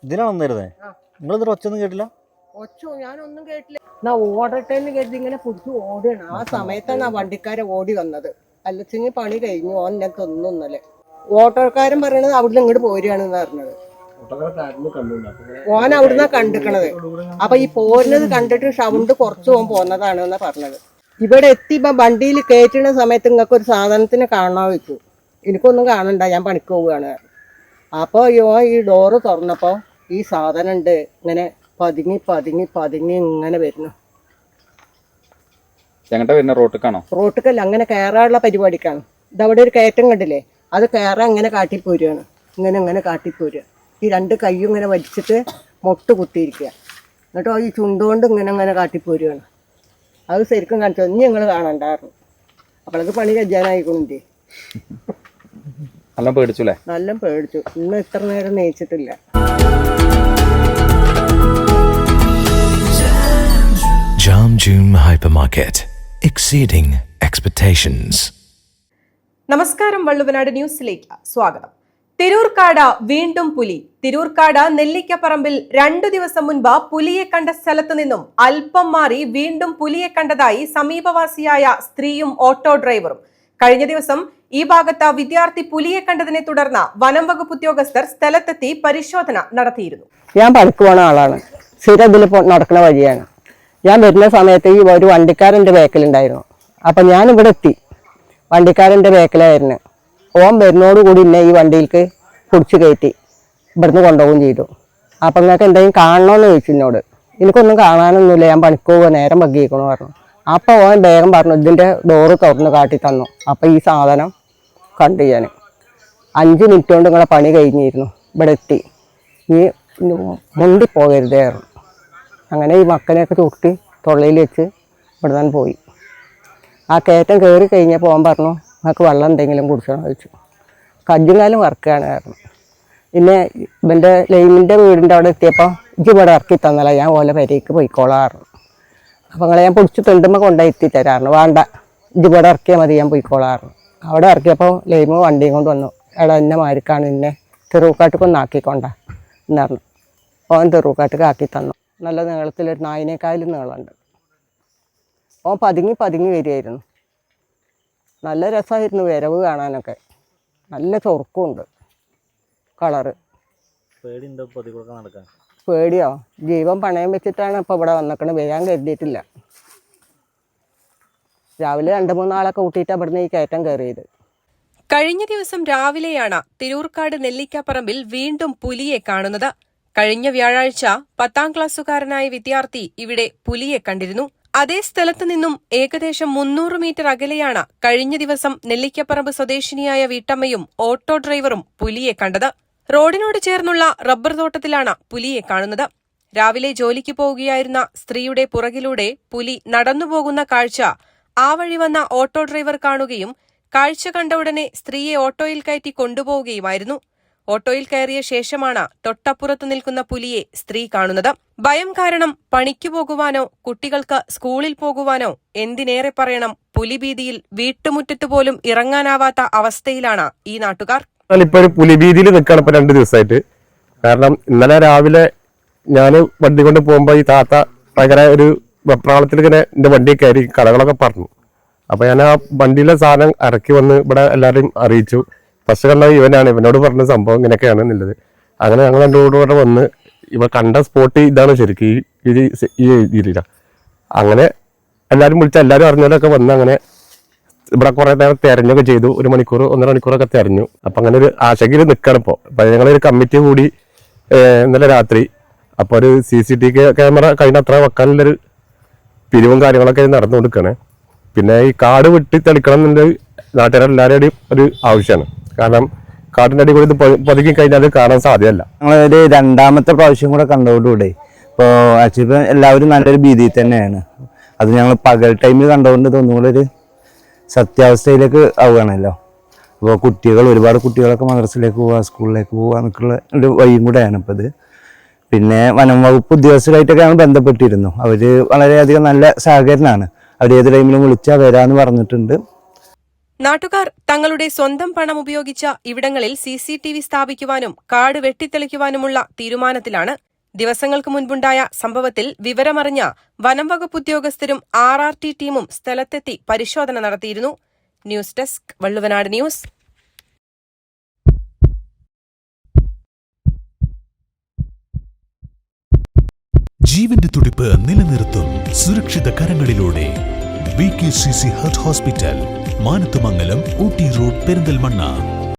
ഇതിനാണ് വന്നിരുന്നേ. നിങ്ങളിതൊരു ഒച്ചൊന്നും കേട്ടില്ല? ഞാനൊന്നും കേട്ടില്ല. എന്നാ ഓടട്ടെന്ന് കരുതി ഇങ്ങനെ പിടിച്ച് ഓടുകയാണ്. ആ സമയത്താണ് ആ വണ്ടിക്കാരെ ഓടി വന്നത്. അല്ലച്ചെങ്കിൽ പണി കഴിഞ്ഞു. ഓൻ ഞാൻ തൊന്നൊന്നല്ലേ. ഓട്ടോക്കാരൻ പറയണത് അവിടുന്ന് ഇങ്ങോട്ട് പോരുകയാണെന്ന് പറഞ്ഞത്. ഓൻ അവിടുന്ന് കണ്ടിക്കണത്. അപ്പൊ ഈ പോരുന്നത് കണ്ടിട്ട് സൗണ്ട് കുറച്ച് ഓൻ പോന്നതാണ് എന്നാ പറഞ്ഞത്. ഇവിടെ എത്തിയപ്പോ വണ്ടിയിൽ കയറ്റുന്ന സമയത്ത് നിങ്ങൾക്ക് ഒരു സാധനത്തിന് കാണാൻ വെച്ചു. എനിക്കൊന്നും കാണണ്ട, ഞാൻ പണിക്ക് പോവുകയാണ്. അപ്പോൾ ഈ ഡോറ് തുറന്നപ്പോൾ ഈ സാധനം ഉണ്ട് ഇങ്ങനെ പതുങ്ങി പതുങ്ങി പതുങ്ങി ഇങ്ങനെ വരുന്നു. റോട്ടിക്കല്ല, അങ്ങനെ കയറാനുള്ള പരിപാടിക്കാണ്. ഇതവിടെ ഒരു കയറ്റം കണ്ടില്ലേ, അത് കയറാൻ ഇങ്ങനെ കാട്ടിപ്പോരുകയാണ്. ഇങ്ങനെ കാട്ടിപ്പോരുക. ഈ രണ്ട് കൈയും ഇങ്ങനെ വലിച്ചിട്ട് മൊട്ട് കുത്തിയിരിക്കുക. എന്നിട്ടോ ഈ ചുണ്ടുകൊണ്ട് ഇങ്ങനെ കാട്ടിപ്പോരുകയാണ്. അത് ശരിക്കും കാണിച്ചു. ഇനി ഞങ്ങൾ കാണണ്ടായിരുന്നു. അപ്പോഴേക്ക് പണി കജ്ജാനായിക്കൊണ്ടേ. നല്ല പേടിച്ചു. ഇന്ന് ഇത്ര നേരം നെയ്ച്ചിട്ടില്ല. Jam June Hypermarket, exceeding expectations. നമസ്കാരം, വള്ളുവനാട് ന്യൂസിലേക്ക് സ്വാഗതം. തിരൂർക്കാട് വീണ്ടും പുലി. തിരൂർക്കാട് നെല്ലിക്കപ്പറമ്പിൽ 2 ദിവസം മുൻപ് പുലിയെ കണ്ട സ്ഥലത്ത് നിന്നും അല്പം മാറി വീണ്ടും പുലിയെ കണ്ടതായി സമീപവാസിയായ സ്ത്രീയും ഓട്ടോ ഡ്രൈവറും. കഴിഞ്ഞ ദിവസം ഈ ഭാഗത്ത് വിദ്യാർത്ഥി പുലിയെ കണ്ടതിനെ തുടർന്ന് വനം വകുപ്പ് ഉദ്യോഗസ്ഥർ സ്ഥലത്തെത്തി പരിശോധന നടത്തിയിരുന്നു. ഞാൻ പണിക്ക് പോണ ആളാണ്. സ്ഥിരം ഇതിൽ നടക്കുന്ന വഴിയാണ്. ഞാൻ വരുന്ന സമയത്ത് ഈ ഒരു വണ്ടിക്കാരൻ്റെ ബേക്കിലുണ്ടായിരുന്നു. അപ്പം ഞാനിവിടെ എത്തി. വണ്ടിക്കാരൻ്റെ ബേക്കിലായിരുന്നു. ഓൻ വരുന്നോടുകൂടി എന്നെ ഈ വണ്ടിയിലേക്ക് പിടിച്ച് കയറ്റി ഇവിടുന്ന് കൊണ്ടുപോവുകയും ചെയ്തു. അപ്പം നിങ്ങൾക്ക് എന്തെങ്കിലും കാണണമെന്ന് ചോദിച്ചു എന്നോട്. എനിക്കൊന്നും കാണാനൊന്നുമില്ല, ഞാൻ പണിക്ക് പോവുക, നേരം വൈകിക്കണമെന്ന് പറഞ്ഞു. അപ്പോൾ ഓൻ വേഗം പറഞ്ഞു ഇതിൻ്റെ ഡോറ് തുറന്ന് കാട്ടി തന്നു. അപ്പം ഈ സാധനം കണ്ടു. ഞാൻ 5 മിനിറ്റ് കൊണ്ട് നിങ്ങളെ പണി കഴിഞ്ഞിരുന്നു. ഇവിടെ എത്തി. ഈ മുണ്ടി പോകരുതായിരുന്നു. അങ്ങനെ ഈ മക്കനെയൊക്കെ ചുട്ടി തൊള്ളയിൽ വെച്ച് ഇവിടെ നിന്ന് പോയി. ആ കയറ്റം കയറി കഴിഞ്ഞപ്പോൾ ഓൻ പറഞ്ഞു നിങ്ങൾക്ക് വെള്ളം എന്തെങ്കിലും കുടിച്ചോന്ന് ചോദിച്ചു. കജ്ജുകാലം വറക്കുകയാണ് കാരണം. പിന്നെ ഇവൻ്റെ ലൈമിൻ്റെ വീടിൻ്റെ അവിടെ എത്തിയപ്പോൾ ഇജ്ജ് ഇവിടെ ഇറക്കി തന്നല്ല, ഞാൻ ഓല പെരേക്ക് പോയിക്കോളാറുണ്ട്. അപ്പോൾ നിങ്ങളെ ഞാൻ പിടിച്ച് തെണ്ടുമ്പോൾ കൊണ്ടുപോയി എത്തി തരാറുണ്ട്. വേണ്ട, ഇജ്ജ് ഇവിടെ ഇറക്കിയാൽ മതി, ഞാൻ പോയിക്കോളാറുണ്ട്. അവിടെ ഇറക്കിയപ്പോൾ ലൈമ് വണ്ടിയും കൊണ്ട് വന്നു. എടാ എന്നെ മാരിക്കാണ്, എന്നെ തെറുക്കാട്ടിക്കൊന്ന് ആക്കിക്കൊണ്ട എന്ന് പറഞ്ഞു. ഓൻ തെറുക്കാട്ടിക്ക് ആക്കി തന്നു. നല്ല നീളത്തിലൊരു നായിനേക്കായാലും നീളമുണ്ട്. ഓൻ പതുങ്ങി വരികയായിരുന്നു. നല്ല രസമായിരുന്നു വരവ് കാണാനൊക്കെ. നല്ല ചൊറുക്കുമുണ്ട് കളറ്. പേടിയോ? ജീവൻ പണയം വെച്ചിട്ടാണ് ഇപ്പോൾ ഇവിടെ വന്നിക്കണത്. വരാൻ കരുതിയിട്ടില്ല. രാവിലെ 2-3 ആളൊക്കെ കൂട്ടിയിട്ട് ഇവിടുന്ന് ഈ കയറ്റം കയറിയത്. കഴിഞ്ഞ ദിവസം രാവിലെയാണ് തിരൂർക്കാട് നെല്ലിക്കപ്പറമ്പിൽ വീണ്ടും പുലിയെ കാണുന്നത്. കഴിഞ്ഞ വ്യാഴാഴ്ച 10ാം ക്ലാസ്സുകാരനായ വിദ്യാർത്ഥി ഇവിടെ പുലിയെ കണ്ടിരുന്നു. അതേ സ്ഥലത്ത് നിന്നും ഏകദേശം 300 മീറ്റർ അകലെയാണ് കഴിഞ്ഞ ദിവസം നെല്ലിക്കപ്പറമ്പ് സ്വദേശിനിയായ വീട്ടമ്മയും ഓട്ടോ ഡ്രൈവറും പുലിയെ കണ്ടത്. റോഡിനോട് ചേർന്നുള്ള റബ്ബർ തോട്ടത്തിലാണ് പുലിയെ കാണുന്നത്. രാവിലെ ജോലിക്ക് പോവുകയായിരുന്ന സ്ത്രീയുടെ പുറകിലൂടെ പുലി നടന്നുപോകുന്ന കാഴ്ച ആ വഴി വന്ന ഓട്ടോ ഡ്രൈവർ കാണുകയും കാഴ്ച കണ്ട ഉടനെ സ്ത്രീയെ ഓട്ടോയിൽ കയറ്റി കൊണ്ടുപോവുകയുമായിരുന്നു. ഓട്ടോയിൽ കയറിയ ശേഷമാണ് തൊട്ടപ്പുറത്ത് നിൽക്കുന്ന പുലിയെ സ്ത്രീ കാണുന്നത്. ഭയം കാരണം പണിക്കു പോകുവാനോ കുട്ടികൾക്ക് സ്കൂളിൽ പോകുവാനോ എന്തിനേറെ പറയണം, പുലിഭീതിയിൽ വീട്ടുമുറ്റത്ത് പോലും ഇറങ്ങാനാവാത്ത അവസ്ഥയിലാണ് ഈ നാട്ടുകാർ. ഇപ്പൊ ഒരു പുലിഭീതിയിൽ നിൽക്കുകയാണ് ഇപ്പൊ 2 ദിവസമായിട്ട്. കാരണം ഇന്നലെ രാവിലെ ഞാൻ വണ്ടി കൊണ്ട് പോകുമ്പോ ഈ താത്ത ഭയങ്കര ഒരു വെപ്രാളത്തിൽ ഇങ്ങനെ എന്റെ വണ്ടി കയറി കടകളൊക്കെ പറഞ്ഞു. അപ്പൊ ഞാൻ ആ വണ്ടിയിലെ സാധനം ഇറക്കി വന്ന് ഇവിടെ എല്ലാവരും അറിയിച്ചു. ഫസ്റ്റ് കണ്ട ഇവനാണ്, ഇവനോട് പറഞ്ഞ സംഭവം ഇങ്ങനെയൊക്കെയാണ് എന്നുള്ളത്. അങ്ങനെ ഞങ്ങൾ രണ്ടോടുകൂടെ വന്ന് ഇവ കണ്ട സ്പോട്ട് ഇതാണ് ശരിക്കും ഈ രീതിയില. അങ്ങനെ എല്ലാവരും വിളിച്ച എല്ലാവരും അറിഞ്ഞവരൊക്കെ വന്ന് അങ്ങനെ ഇവിടെ കുറെ നേരം തെരഞ്ഞൊക്കെ ചെയ്തു. 1 മണിക്കൂർ 1.5 മണിക്കൂറൊക്കെ തെരഞ്ഞു. അപ്പൊ അങ്ങനെ ഒരു ആശങ്കയിൽ നിൽക്കണം ഇപ്പോൾ. അപ്പൊ ഞങ്ങളൊരു കമ്മിറ്റി കൂടി ഇന്നലെ രാത്രി. അപ്പോൾ ഒരു CCTV ക്യാമറ കഴിഞ്ഞത്ര വെക്കാനുള്ളൊരു പിരിവും കാര്യങ്ങളൊക്കെ നടന്നുകൊടുക്കണേ. പിന്നെ ഈ കാട് വെട്ടി തെളിക്കണം എന്നുള്ളത് നാട്ടുകാരെല്ലാവരുടെയും ഒരു ആവശ്യമാണ്. കാരണം കാട്ടിൻ്റെ അടി കൂടി ഇത് പതുക്കി കഴിഞ്ഞാൽ അത് കാണാൻ സാധ്യമല്ല. ഞങ്ങളൊരു 2ാമത്തെ പ്രാവശ്യം കൂടെ കണ്ടതോടുകൂടെ ഇപ്പോൾ ആക്ച്വലി എല്ലാവരും നല്ലൊരു ഭീതിയിൽ തന്നെയാണ്. അത് ഞങ്ങൾ പകൽ ടൈമിൽ കണ്ടുകൊണ്ട് ഒന്നുകൂടെ ഒരു സത്യാവസ്ഥയിലേക്ക് ആവുകയാണല്ലോ. അപ്പോൾ ഒരുപാട് കുട്ടികളൊക്കെ മദ്രസയിലേക്ക് പോവുക, സ്കൂളിലേക്ക് പോവുക എന്നൊക്കെയുള്ള ഒരു വഴിയും കൂടെയാണ് ഇപ്പോൾ ഇത്. പിന്നെ വനം വകുപ്പ് ഉദ്യോഗസ്ഥരായിട്ടൊക്കെ ഞങ്ങൾ ബന്ധപ്പെട്ടിരുന്നു. അവർ വളരെയധികം നല്ല സഹകരണമാണ്. അവർ ഏത് ടൈമിലും വിളിച്ചാൽ വരാമെന്ന് പറഞ്ഞിട്ടുണ്ട്. നാട്ടുകാർ തങ്ങളുടെ സ്വന്തം പണം ഉപയോഗിച്ച ഇവിടങ്ങളിൽ CCTV സ്ഥാപിക്കുവാനും കാട് വെട്ടിത്തെളിക്കുവാനുമുള്ള തീരുമാനത്തിലാണ്. ദിവസങ്ങൾക്ക് മുൻപുണ്ടായ സംഭവത്തിൽ വിവരമറിഞ്ഞ വനം വകുപ്പ് ഉദ്യോഗസ്ഥരും RRT ടീമും സ്ഥലത്തെത്തി പരിശോധന നടത്തിയിരുന്നു. News desk Valluvanad news. ജീവന്റെ തുടിപ്പ് നിലനിർത്തും സുരക്ഷിത കരങ്ങളിലൂടെ BKCC heart hospital, Manathumangalam, Ooty road, Perinthalmanna.